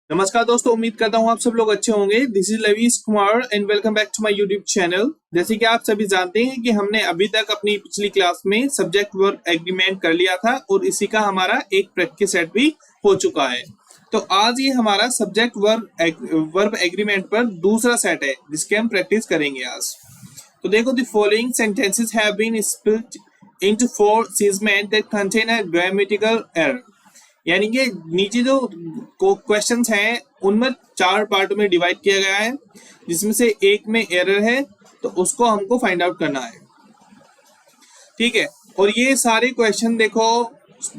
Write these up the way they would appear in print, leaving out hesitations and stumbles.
नमस्कार दोस्तों, उम्मीद करता हूँ आप सब लोग अच्छे होंगे। This is Lavish Kumar and welcome back to my YouTube channel. जैसे कि आप सभी जानते हैं कि हमने अभी तक अपनी पिछली क्लास में सब्जेक्ट वर्ब एग्रीमेंट कर लिया था और इसी का हमारा एक प्रैक्टिस सेट भी हो चुका है। तो आज ये हमारा सब्जेक्ट वर्ब एग्रीमेंट पर दूसरा सेट है जिसके हम प्रैक्टिस करेंगे आज। तो देखो, the following sentences have been split into 4 segment that contain a grammatical error. यानी कि नीचे जो क्वेश्चंस हैं उनमें 4 पार्टों में डिवाइड किया गया है, जिसमें से एक में एरर है तो उसको हमको फाइंड आउट करना है। ठीक है, और ये सारे क्वेश्चन देखो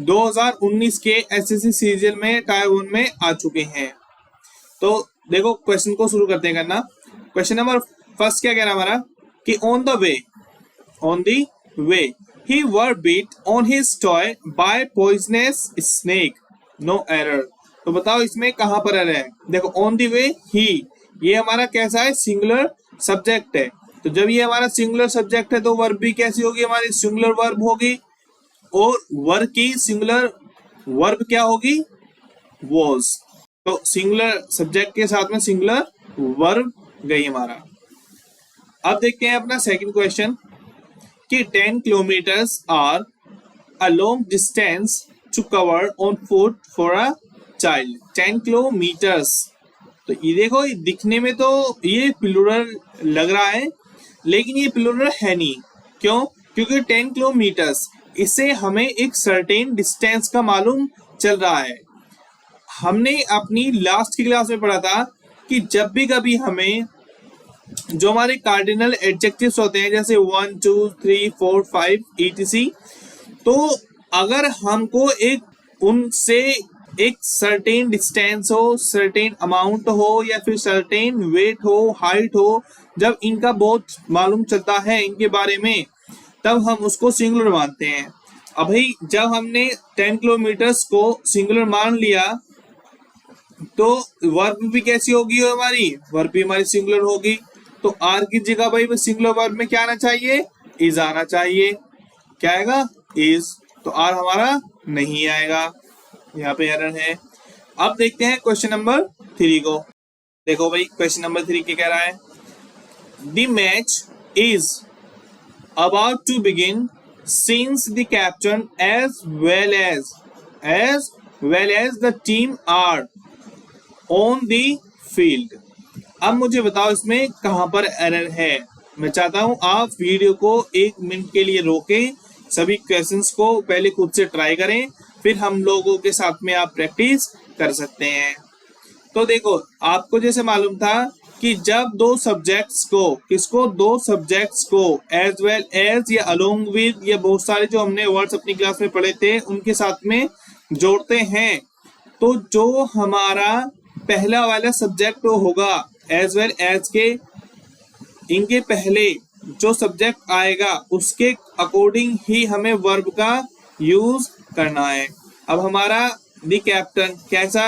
2019 के एसएससी सीजन में टायर 1 में आ चुके हैं। तो देखो क्वेश्चन को शुरू करते हैं करना। क्वेश्चन नंबर फर्स्ट क्या कह रहा है हमारा कि on the way he were bit on his toy by poisonous snake, no error। तो बताओ इसमें कहां पर एरर है। देखो ऑन द वे ही, ये हमारा कैसा है, सिंगुलर सब्जेक्ट है। तो जब ये हमारा सिंगुलर सब्जेक्ट है तो वर्ब भी कैसी होगी, हमारी सिंगुलर वर्ब होगी। और वर्ब की सिंगुलर वर्ब क्या होगी, was। तो सिंगुलर सब्जेक्ट के साथ में सिंगुलर वर्ब गई हमारा। अब देखते हैं अपना सेकंड क्वेश्चन कि 10 kilometres are a long distance to cover on foot for a child. 10 kilometres, तो ये देखो ये दिखने में तो ये प्लूरल लग रहा है, लेकिन ये प्लूरल है नहीं। क्यों? क्योंकि 10 किलोमीटर्स, इससे हमें एक सर्टेन डिस्टेंस का मालूम चल रहा है। हमने अपनी लास्ट की क्लास में पढ़ा था कि जब भी कभी हमें जो हमारे कार्डिनल एडजेक्टिव्स होते हैं जैसे 1 2 3 4 5 etc, तो अगर हमको एक उनसे एक सर्टेन डिस्टेंस हो, सर्टेन अमाउंट हो या फिर सर्टेन वेट हो, हाइट हो, जब इनका बहुत मालूम चलता है इनके बारे में, तब हम उसको सिंगुलर मानते हैं। अब भाई जब हमने 10 किलोमीटर्स को सिंगुलर मान लिया तो वर्ब भी कैसी होगी, हमारी वर्ब भी हमारी सिंगुलर होगी। तो आर की जगह भाई सिंगुलर वर्ब में क्या आना चाहिए, इज आना चाहिए। क्या आएगा, इज। तो आर हमारा नहीं आएगा, यहाँ पे एरर है। अब देखते हैं क्वेश्चन नंबर 3 को। देखो भाई क्वेश्चन नंबर 3 क्या कह रहा है, the match is about to begin since the captain as well as the team are on the field. अब मुझे बताओ इसमें कहां पर एरर है। मैं चाहता हूं आप वीडियो को 1 मिनट के लिए रोकें, सभी क्वेश्चंस को पहले खुद से ट्राई करें, फिर हम लोगों के साथ में आप प्रैक्टिस कर सकते हैं। तो देखो आपको जैसे मालूम था कि जब दो सब्जेक्ट्स को एज वेल एज या अलोंग विद या बहुत सारे जो हमने वर्ड्स अपनी क्लास में पढ़े थे उनके साथ में जोड़ते हैं, तो जो हमारा पहला वाला सब्जेक्ट होगा एज वेल एज के, इनके पहले जो सब्जेक्ट आएगा उसके अकॉर्डिंग ही हमें वर्ब का यूज करना है। अब हमारा द कैप्टन कैसा,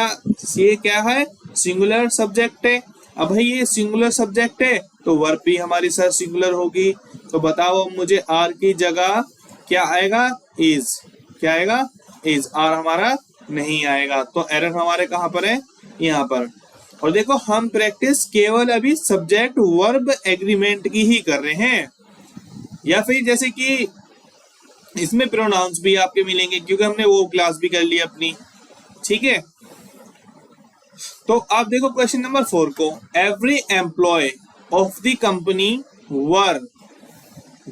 ये क्या है, सिंगुलर सब्जेक्ट है। अब भाई ये सिंगुलर सब्जेक्ट है तो वर्ब भी हमारी सर सिंगुलर होगी। तो बताओ मुझे आर की जगह क्या आएगा, इज। क्या आएगा, इज। आर हमारा नहीं आएगा। तो एरर हमारे कहां पर है, यहाँ पर। और देखो हम प्रैक्टिस केवल अभी सब्जेक्ट वर्ब एग्रीमेंट की ही कर रहे हैं, या फिर जैसे कि इसमें प्रोनाउंस भी आपके मिलेंगे क्योंकि हमने वो क्लास भी कर ली अपनी। ठीक है, तो आप देखो क्वेश्चन नंबर 4 को, every employee of the company were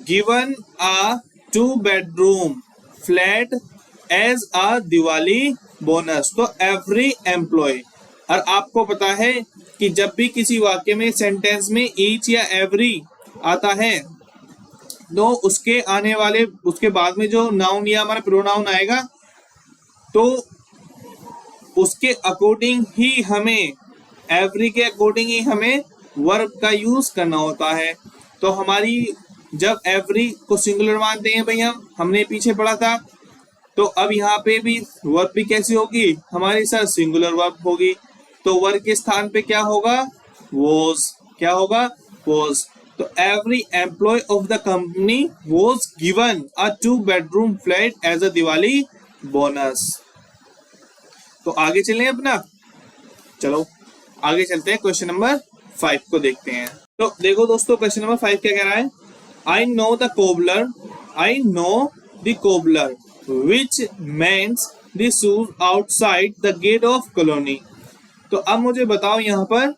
given a 2 bedroom flat as a Diwali bonus. तो एवरी एम्प्लॉय, और आपको पता है कि जब भी किसी वाक्य में सेंटेंस में ईच या एवरी आता है तो उसके आने वाले उसके बाद में जो नाउन या हमारा प्रोनाउन आएगा तो उसके अकॉर्डिंग ही हमें, एवरी के अकॉर्डिंग ही हमें वर्ब का यूज करना होता है। तो हमारी जब एवरी को सिंगुलर मानते हैं भाई हमने पीछे पढ़ा था, तो अब यहाँ पे भी वर्ब भी कैसी होगी, हमारी सर सिंगुलर वर्ब होगी। तो वर्ब के स्थान पे क्या होगा, was। क्या होगा, was। तो every employee of the company was given a 2 bedroom flat as a Diwali bonus. तो आगे चलें अपना। चलो आगे चलते हैं, क्वेश्चन नंबर 5 को देखते हैं। तो देखो दोस्तों, क्वेश्चन नंबर 5 क्या कह रहा है? I know the cobbler which mends the shoes outside the gate of colony. तो अब मुझे बताओ यहाँ पर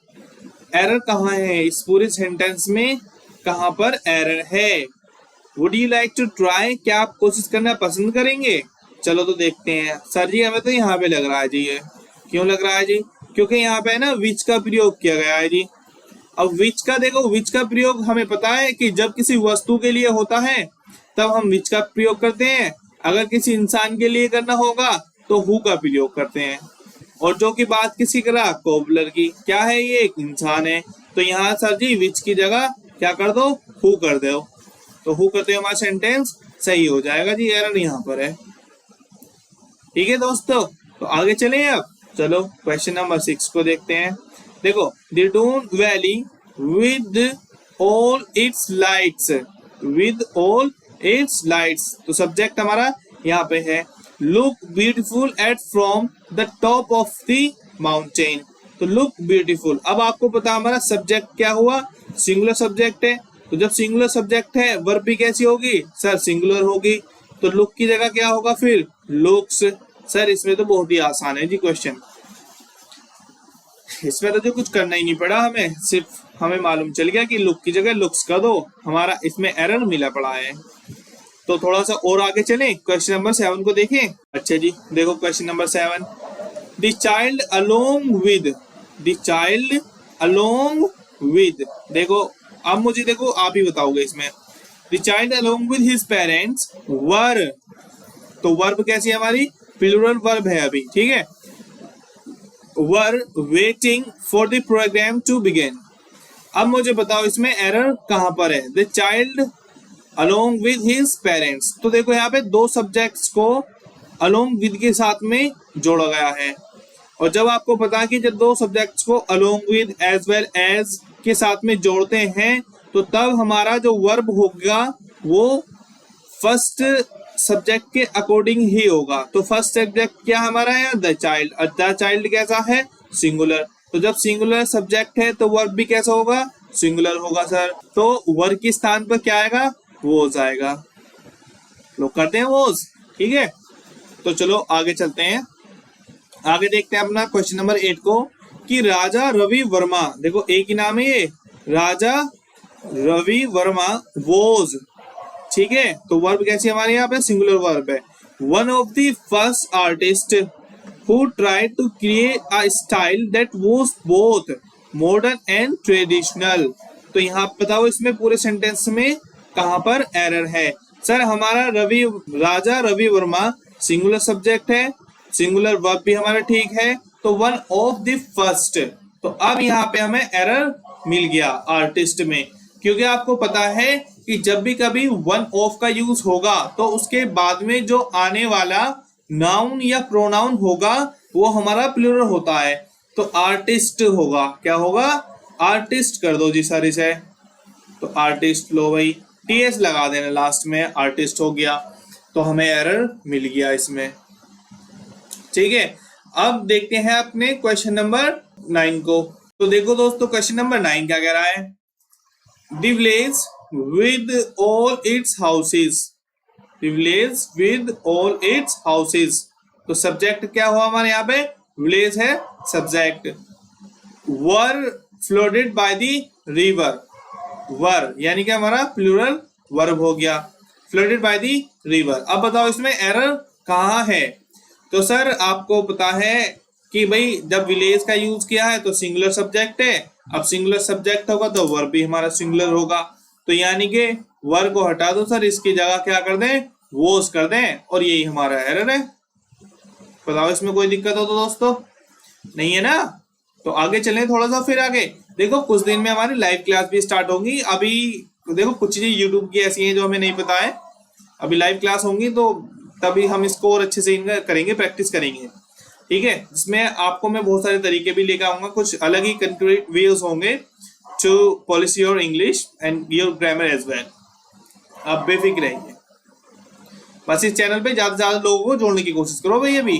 एरर कहाँ है, इस पूरे सेंटेंस में कहाँ पर एरर है? Would you like to try, क्या आप कोशिश करना पसंद करेंगे? चलो तो देखते हैं। सर जी हमें तो यहाँ पे लग रहा है जी, ये क्यों लग रहा है जी? क्योंकि यहाँ पे ना विच का प्रयोग किया गया है जी। अब विच का देखो, विच का प्रयोग हमें पता है कि जब किसी वस्तु के लिए होता है तब हम विच का प्रयोग करते हैं, अगर किसी इंसान के लिए करना होगा तो हु का प्रयोग करते हैं। और जो कि बात किसी करा, कोबलर की, क्या है ये? एक इंसान है। तो यहाँ सर जी विच की जगह क्या कर दो, हु कर दो। तो हु करते हमारा सेंटेंस सही हो जाएगा जी, एरर यहाँ पर है। ठीक है दोस्तों, तो आगे चलें अब। चलो क्वेश्चन नंबर 6 को देखते हैं। देखो, the Doon valley with all its lights, तो सब्जेक्ट हमारा यहाँ पे है look beautiful at from the top of the mountain. तो लुक ब्यूटीफुल, अब आपको पता हमारा सब्जेक्ट क्या हुआ, सिंगुलर सब्जेक्ट है। तो जब सिंगुलर सब्जेक्ट है वर्ब भी कैसी होगी सर? सिंगुलर होगी। तो लुक की जगह क्या होगा फिर? लुक्स। सर इसमें तो बहुत ही आसान है जी क्वेश्चन, इसमें तो जो कुछ करना ही नहीं पड़ा हमें, सिर्फ हमें मालूम चल गया कि लुक की जगह लुक्स कर दो, हमारा इसमें एरर मिला पड़ा है। तो थोड़ा सा और आगे चलें, क्वेश्चन नंबर 7 को देखें। अच्छा जी देखो question number 7, the child along with, देखो अब मुझे देखो आप ही बताओगे इसमें, the child along with his parents were, तो वर्ब कैसी है हमारी? प्लूरल वर्ब है अभी, ठीक है। Were waiting for the programme to begin. अब मुझे बताओ इसमें एरर कहां पर है? The child along with his parents, तो देखो यहाँ पे दो सब्जेक्ट्स को अलोंग विद के साथ में जोड़ा गया है, और जब आपको पता है कि जब दो सब्जेक्ट्स को along with as well as के साथ में जोड़ते हैं तो तब हमारा जो वर्ब होगा वो फर्स्ट सब्जेक्ट के अकॉर्डिंग ही होगा। तो फर्स्ट सब्जेक्ट क्या हमारा है? The child. द चाइल्ड कैसा है? सिंगुलर। तो जब सिंगुलर सब्जेक्ट है तो वर्ब भी कैसा होगा? सिंगुलर होगा सर। तो वर्ब के स्थान पर क्या आएगा? वोज आएगा। लोग करते हैं वोज, ठीक है। तो चलो आगे चलते हैं, आगे देखते हैं अपना क्वेश्चन नंबर 8 को, कि राजा रवि वर्मा, देखो एक ही नाम है ये, राजा रवि वर्मा वोज, ठीक है। तो वर्ब कैसी हमारे यहाँ पे? सिंगुलर वर्ब है। One of the first artist who tried to create a style that was both modern and traditional. तो यहाँ बताओ इसमें पूरे सेंटेंस में कहां पर एरर है? सर हमारा राजा रवि वर्मा सिंगुलर सब्जेक्ट है, सिंगुलर वर्ब भी हमारा ठीक है, तो वन ऑफ द फर्स्ट। तो अब यहाँ पे हमें एरर मिल गया आर्टिस्ट में, क्योंकि आपको पता है कि जब भी कभी वन ऑफ का यूज होगा तो उसके बाद में जो आने वाला नाउन या प्रोनाउन होगा वो हमारा प्लूरल होता है। तो आर्टिस्ट होगा, क्या होगा? आर्टिस्ट कर दो जी सर इसे, तो आर्टिस्ट, लो भाई टीएस लगा देना लास्ट में, आर्टिस्ट हो गया। तो हमें एरर मिल गया इसमें, ठीक है। अब देखते हैं अपने क्वेश्चन नंबर 9 को। तो देखो दोस्तों क्वेश्चन नंबर 9 क्या कह रहा है? The village with all its houses, the village with all its houses। तो सब्जेक्ट क्या हुआ हमारे यहाँ पे? विलेज है subject. Were flooded by the river, were यानी कि हमारा प्लूरल वर्ब हो गया, फ्लोडेड बाय द रिवर। अब बताओ इसमें एरर कहाँ है? तो सर आपको पता है कि भाई जब विलेज का यूज किया है तो सिंगुलर सब्जेक्ट है, अब सिंगुलर सब्जेक्ट होगा तो वर्ब भी हमारा सिंगुलर होगा, तो यानी कि वर्ब को हटा दो सर, इसकी जगह क्या कर दें? वोज कर दें, और यही हमारा एरर है। बताओ इसमें कोई दिक्कत हो तो दोस्तों? नहीं है ना? तो आगे चलें थोड़ा सा फिर आगे। देखो कुछ दिन में हमारी लाइव क्लास भी स्टार्ट होंगी। अभी देखो कुछ चीजें यूट्यूब की ऐसी हैं जो हमें नहीं पता है, अभी लाइव क्लास होंगी तो तभी हम इसको और अच्छे से करेंगे, प्रैक्टिस करेंगे, ठीक है। जिसमें आपको मैं बहुत सारे तरीके भी लेकर आऊंगा, कुछ अलग ही कंक्रीट वेज होंगे to polish your English and your grammar as well। आप बेफिक्र रहिए, बस इस चैनल पे ज्यादा से ज्यादा लोगों को जोड़ने की कोशिश करो भाई अभी,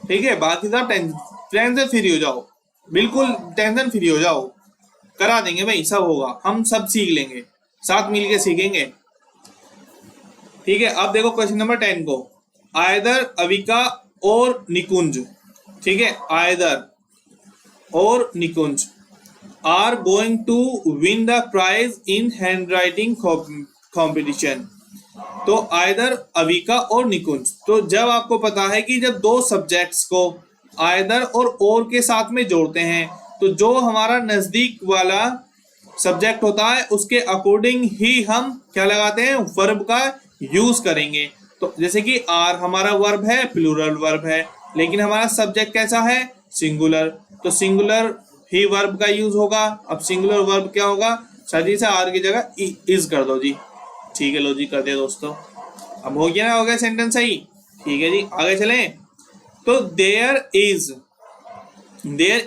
ठीक है। बाकी सब टेंशन से फ्री हो जाओ, बिल्कुल टेंशन फ्री हो जाओ, करा देंगे भाई, सब होगा, हम सब सीख लेंगे, साथ मिलके सीखेंगे। ठीक है, अब देखो क्वेश्चन नंबर 10 को, आयदर अविका और निकुंज, ठीक है, आयदर और Nikunj are going to win the prize in handwriting competition. तो आयदर अविका और निकुंज, तो जब आपको पता है कि जब दो सब्जेक्ट्स को आयदर और के साथ में जोड़ते हैं तो जो हमारा नजदीक वाला सब्जेक्ट होता है उसके अकॉर्डिंग ही हम क्या लगाते हैं, वर्ब का यूज करेंगे। तो जैसे कि आर हमारा वर्ब है, प्लूरल वर्ब है, लेकिन हमारा सब्जेक्ट कैसा है, सिंगुलर, तो सिंगुलर ही वर्ब का यूज होगा। अब सिंगुलर वर्ब क्या होगा, सर से आर की जगह इज कर दो जी। ठीक है, लो जी कर दिया दोस्तों, अब हो गया ना, हो गया सेंटेंस सही। ठीक है जी, आगे चलें। तो there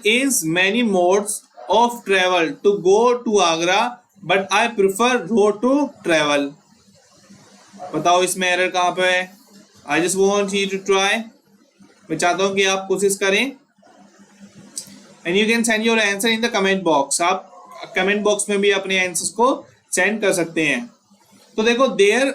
is many modes of travel to go to Agra but I prefer road to travel. बताओ इसमें एरर कहाँ पे है। I just want you to try, मैं चाहता हूं कि आप कोशिश करें, and you can send your answer in the comment box. आप कमेंट बॉक्स में भी अपने आंसर्स को सेंड कर सकते हैं। तो देखो देयर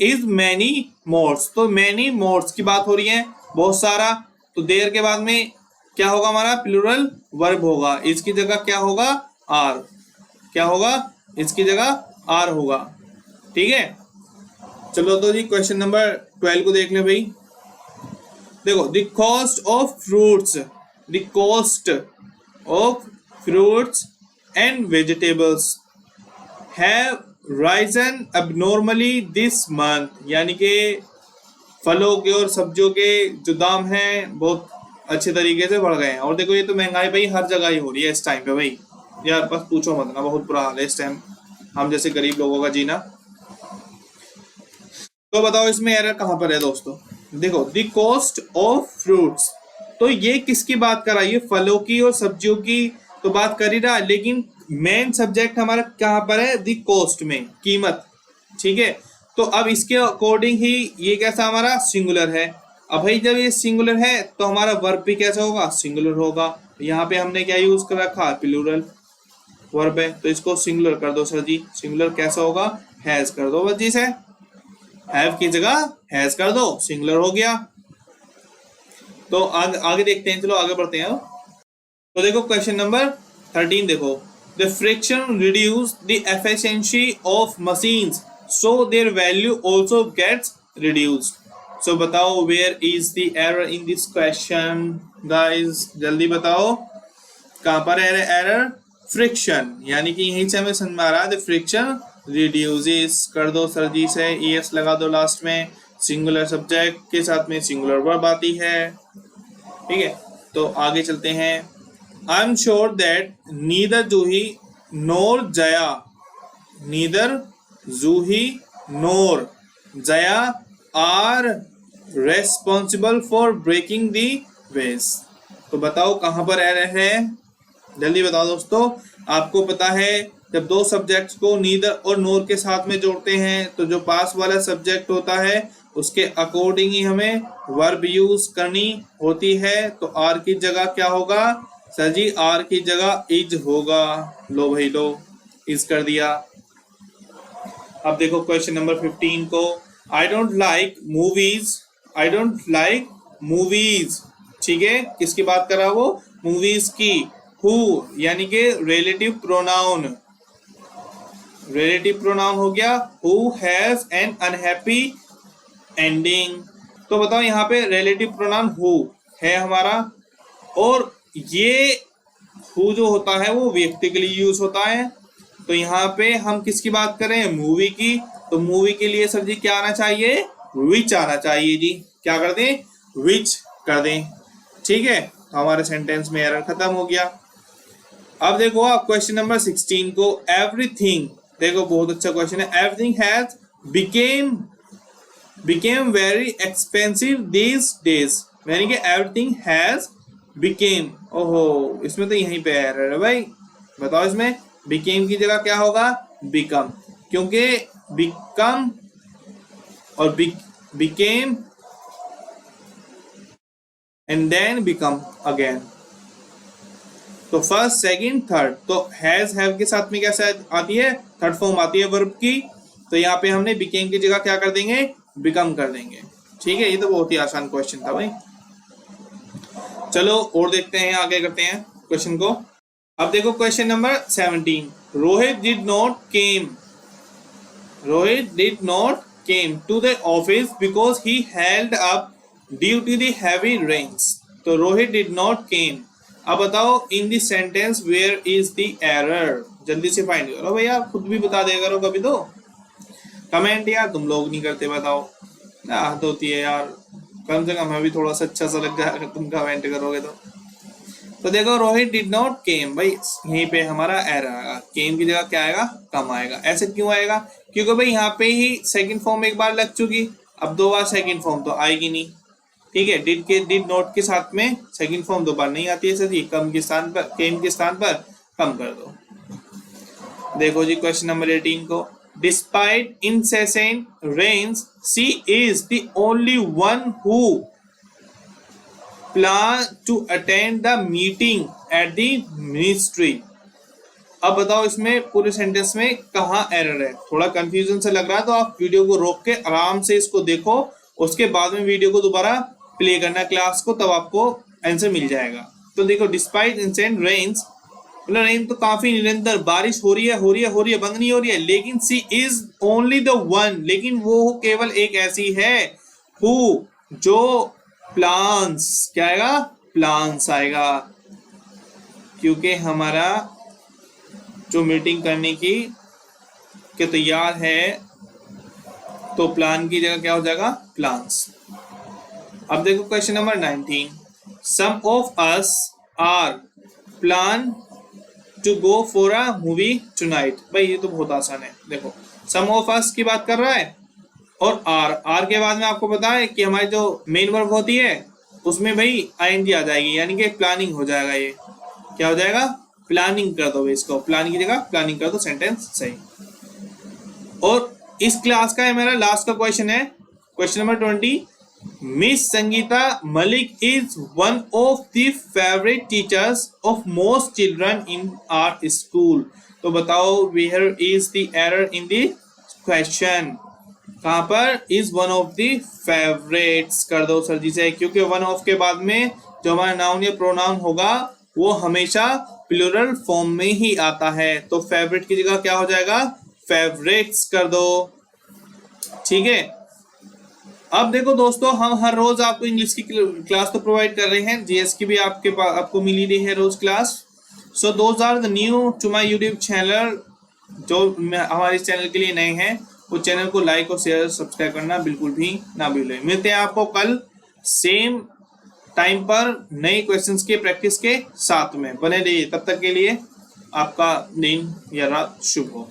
इज मैनी मोड्स, तो मैनी मोड्स की बात हो रही है, बहुत सारा, तो देयर के बाद में क्या होगा, हमारा प्लूरल वर्ब होगा, इसकी जगह क्या होगा, आर, क्या होगा, इसकी जगह आर होगा। ठीक है, चलो तो जी क्वेश्चन नंबर 12 को देख ले भाई। देखो, the cost of fruits, the cost of fruits and vegetables have Ryzen abnormally this month, यानी कि फलों के और सब्जियों के जो दाम हैं बहुत अच्छे तरीके से बढ़ गए हैं। और देखो ये तो महंगाई भाई हर जगह ही हो रही है इस टाइम पे भाई, यार बस पूछो मत ना, बहुत बुरा हाल है इस टाइम हम जैसे गरीब लोगों का जीना। तो बताओ इसमें एरर कहाँ पर है दोस्तों। देखो, द कॉस्ट ऑफ फ्रूट्स, तो ये किसकी बात कर रहा है, ये फलों की और सब्जियों की तो बात कर ही रहा है, लेकिन मेन सब्जेक्ट हमारा कहाँ पर है, द कॉस्ट में, कीमत। ठीक है, तो अब इसके अकॉर्डिंग ही ये कैसा हमारा सिंगुलर है। अब भाई जब ये सिंगुलर है तो हमारा वर्ब भी कैसा होगा, सिंगुलर होगा। यहाँ पे हमने क्या यूज कर रखा, प्लूरल वर्ब है, तो इसको सिंगुलर कर दो सर जी। सिंगुलर कैसा होगा, हैज कर दो बस जी से, हैव की जगह हैज कर दो, सिंगुलर हो गया। तो आगे देखते हैं, चलो आगे बढ़ते हैं। तो देखो क्वेश्चन नंबर 13 देखो, the friction reduce the efficiency of machines so their value also gets reduced. So बताओ where is the error in this question guys, जल्दी बताओ कहां पर एरर, फ्रिक्शन, यानी कि यहीं से हमें समझ में आ रहा है, द फ्रिक्शन रिड्यूसेस कर दो सर जी से, एस लगा दो लास्ट में, सिंगुलर सब्जेक्ट के साथ में सिंगुलर वर्ब आती है। ठीक है, तो आगे चलते हैं। I am sure that neither Juhi nor Jaya, neither Juhi nor Jaya are responsible for breaking the vase. तो बताओ कहां पर एरर है, जल्दी बताओ दोस्तों। आपको पता है जब दो सब्जेक्ट्स को नीदर और नोर के साथ में जोड़ते हैं तो जो पास वाला सब्जेक्ट होता है उसके अकॉर्डिंग ही हमें वर्ब यूज करनी होती है। तो आर की जगह क्या होगा सर जी, आर की जगह इज होगा। लो भाई लो, इज कर दिया। अब देखो क्वेश्चन नंबर 15 को, I don't like movies, I don't like movies. ठीक है, किसकी बात कर रहा है वो, मूवीज की। हु यानी कि रिलेटिव प्रोनाउन, रिलेटिव प्रोनाउन हो गया। Who has an unhappy ending. तो बताओ यहाँ पे रिलेटिव प्रोनाउन हु है हमारा, और ये हु जो होता है वो व्यक्ति के लिए यूज होता है। तो यहाँ पे हम किसकी बात करें, मूवी की। तो मूवी के लिए सर जी क्या आना चाहिए, विच आना चाहिए जी। क्या कर दें, विच कर दें। ठीक है, हमारे सेंटेंस में एरर खत्म हो गया। अब देखो आप क्वेश्चन नंबर 16 को, एवरीथिंग, देखो बहुत अच्छा क्वेश्चन है। Everything has became very expensive these days, यानी कि एवरीथिंग हैज बिकेम। ओहो, इसमें तो यहीं पे एरर है भाई। बताओ इसमें बिकेम की जगह क्या होगा, बिकम, क्योंकि बिकम और became and then become again. तो फर्स्ट, सेकंड, थर्ड, तो हैज हैव के साथ में कैसे आती है, थर्ड फॉर्म आती है वर्ब की। तो यहाँ पे हमने बिकेम की जगह क्या कर देंगे, बिकम कर देंगे। ठीक है, ये तो बहुत ही आसान क्वेश्चन था भाई। चलो और देखते हैं, आगे करते हैं क्वेश्चन को। अब देखो question number 17, Rohit did not came to the office because he held up due to the heavy rains. तो रोहित डिड नॉट केम। अब बताओ in the sentence where is the error. जल्दी से फाइंड करो भैया, खुद भी बता दिया करो कभी तो। कमेंट यार तुम लोग नहीं करते, बताओ ना, हद होती है यार। कम से कम हमें भी थोड़ा सा अच्छा सा लग जाएगा तुम कमेंट करोगे तो देखो रोहित डिड नॉट केम, भाई यहीं पे हमारा एरर आएगा। केम की जगह क्या आएगा, कम आएगा। ऐसे क्यों आएगा, क्योंकि भाई यहाँ पे ही सेकंड फॉर्म एक बार लग चुकी, अब दो बार सेकंड फॉर्म तो आएगी नहीं। ठीक है, डिड नॉट के साथ में सेकंड फॉर्म दो बार नहीं आती है सर जी। कम के स्थान पर, केम के स्थान पर कम कर दो। देखो जी क्वेश्चन नंबर 18 को, despite incessant rains she is the only one who plan to attend the meeting at the ministry। अब बताओ इसमें पूरे सेंटेंस में कहाँ एरर है। थोड़ा कंफ्यूजन से लग रहा है तो आप वीडियो को रोक के आराम से इसको देखो, उसके बाद में वीडियो को दोबारा प्ले करना क्लास को, तब आपको आंसर मिल जाएगा। तो देखो डिस्पाइट incessant rains, मतलब रेन तो काफी निरंतर बारिश हो रही है, बंद नहीं हो रही है, लेकिन सी इज ओनली द वन, लेकिन वो केवल एक ऐसी है हु जो प्लान्स, क्या आएगा, प्लान्स आएगा। क्योंकि हमारा जो मीटिंग करने की के तैयार है, तो प्लान की जगह क्या हो जाएगा, प्लान्स। अब देखो question number 19, some of us are plan to go for a movie tonight. भाई ये तो बहुत आसान है। देखो सम ऑफ अस की बात कर रहा है, और आर के बाद में आपको पता है कि हमारी जो मेन वर्ब होती है उसमें भाई आईएनजी आ जाएगी, यानी कि प्लानिंग हो जाएगा। ये क्या हो जाएगा, प्लानिंग कर दो इसको, प्लान की जगह प्लानिंग कर दो, सेंटेंस सही। और इस क्लास का मेरा लास्ट का क्वेश्चन है, question number 20, Miss Sangeeta Malik is one of the favorite teachers of most children in our school। तो बताओ where is the error in the question। कहाँ पर is one of the favorites कर दो sir जी से, क्योंकि one of के बाद में जो हमारा नाउन या प्रोनाउन होगा वो हमेशा प्लूरल फॉर्म में ही आता है। तो फेवरेट की जगह क्या हो जाएगा, फेवरेट्स कर दो। ठीक है, अब देखो दोस्तों, हम हर रोज आपको इंग्लिश की क्लास तो प्रोवाइड कर रहे हैं, जीएस की भी आपको मिली रही है रोज class. So those are the new to my YouTube channel, जो हमारे चैनल के लिए नए हैं वो चैनल को लाइक और शेयर सब्सक्राइब करना बिल्कुल भी ना भूलें। मिलते हैं आपको कल सेम टाइम पर नए क्वेश्चंस के प्रैक्टिस के साथ में, बने रहिए। तब तक के लिए आपका दिन या रात शुभ हो।